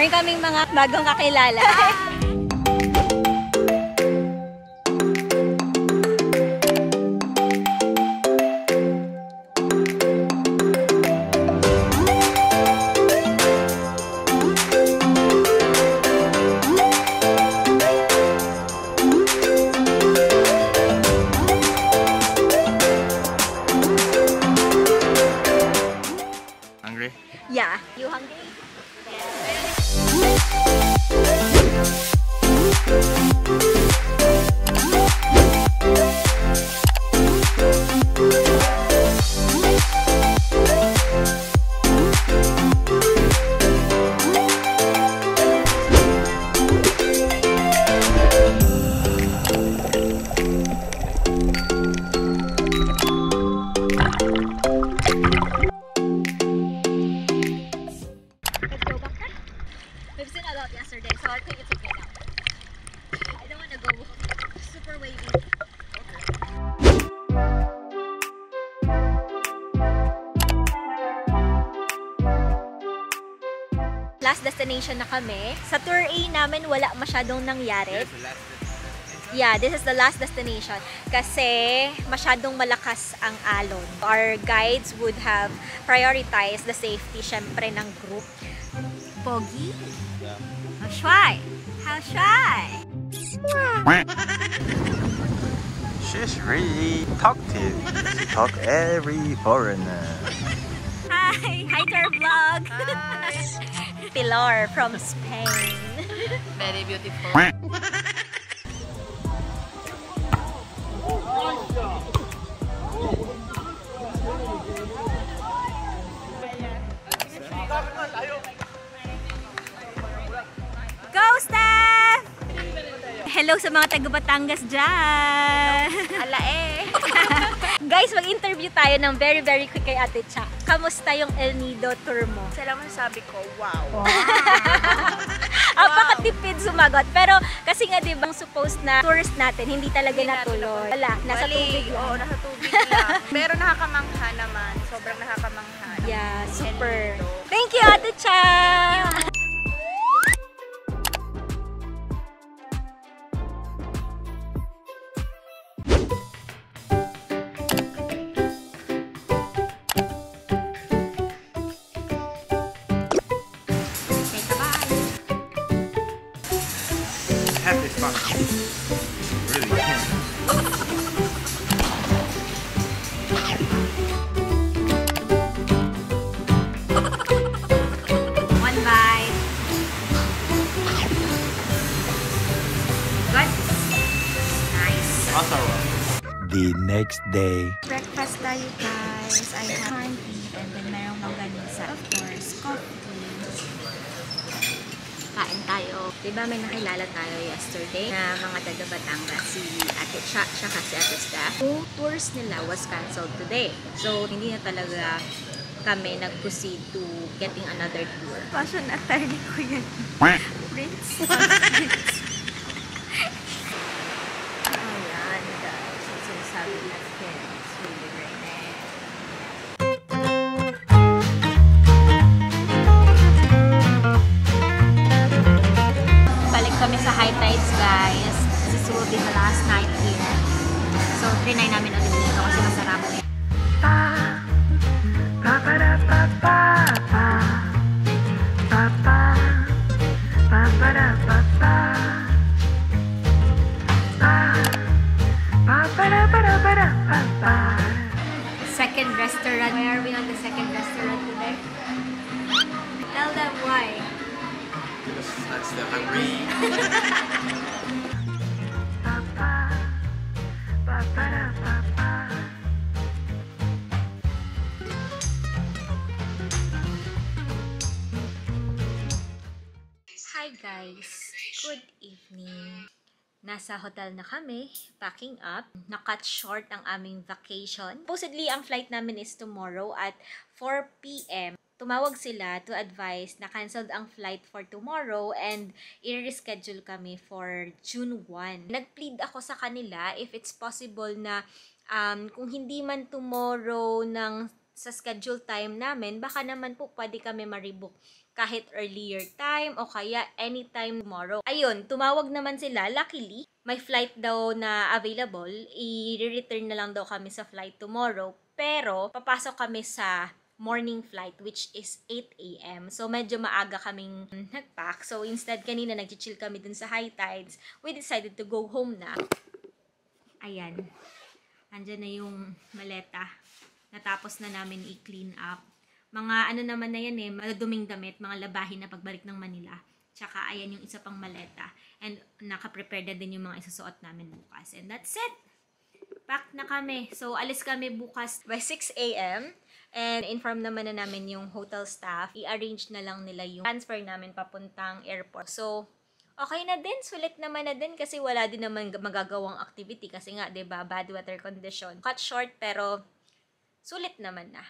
Meron kaming mga bagong kakilala. Hungry? Yeah. You hungry? We've seen a lot yesterday, so I think it's okay now. I don't want to go super wavy. Last destination na kami. Sa tour A namin, wala masyadong nangyari. Yeah, this is the last destination. Kasi masyadong malakas ang alon. Our guides would have prioritized the safety, syempre, ng group. Pogi? Yeah. How shy? How shy? She's really talkative. She talk every foreigner. Hi! Hi to our vlog! Hi! Pilar from Spain. Very beautiful. Go, Steph! Hello sa mga taga Batangas dyan! Ala eh! Guys, mag-interview tayo ng very quick kay Ate Cha. Kamusta yung El Nido tour mo? Salamat sabi ko, wow! Apakatipid sumagot. Pero kasi nga diba, supposed na tourist natin, hindi talaga natuloy. Wala, nasa tubig lang. Oo, nasa tubig lang. Pero nakakamangha naman. Sobrang nakakamangha. Yeah, super. Thank you, Ate Cha! Half is fun. Really? One bite. Good? Nice. The next day. Breakfast tayo guys. I have corned beef and then merong longganisa. Of course, coffee. Kain tayo. Diba may nakilala tayo yesterday na mga taga Batangas, si Ate Cha, tsaka si Ate Steph. Yung tours nila was cancelled today. So, hindi na talaga kami nag-proceed to getting another tour. Fashion attorney ko yan. Prince. Ayan guys, yung sinasabi natin. It's really great. Balik kami sa High Tides guys. This will be the last night here. So, trinay namin ulit dito kasi masarap. Second restaurant. Where are we on the second restaurant today? Tell them why. That's the hungry. Hi guys! Good evening! Nasa hotel na kami, packing up. Na-cut short ang aming vacation. Supposedly, ang flight namin is tomorrow at 4 p.m. Tumawag sila to advise na canceled ang flight for tomorrow and i-reschedule kami for June 1. Nag-plead ako sa kanila if it's possible na kung hindi man tomorrow sa schedule time namin, baka naman po pwede kami ma-rebook kahit earlier time o kaya anytime tomorrow. Ayun, tumawag naman sila. Luckily, may flight daw na available. I-return na lang daw kami sa flight tomorrow. Pero, papasok kami sa morning flight which is 8 a.m. So, medyo maaga kaming nagpack. So, instead, kanina nag-chill kami dun sa high tides. We decided to go home na. Ayan. Andyan na yung maleta. Natapos na namin i-clean up. Mga ano naman na yan maduduming damit, mga labahin na pagbalik ng Manila. Tsaka ayan yung isa pang maleta. And naka-prepare na din yung mga isusuot namin bukas. And that's it! Pack na kami. So, alis kami bukas by 6 a.m. And inform naman na namin yung hotel staff. I-arrange na lang nila yung transfer namin papuntang airport. So, okay na din. Sulit naman na din kasi wala din naman magagawang activity. Kasi nga, 'di ba, bad weather condition. Cut short pero sulit naman na.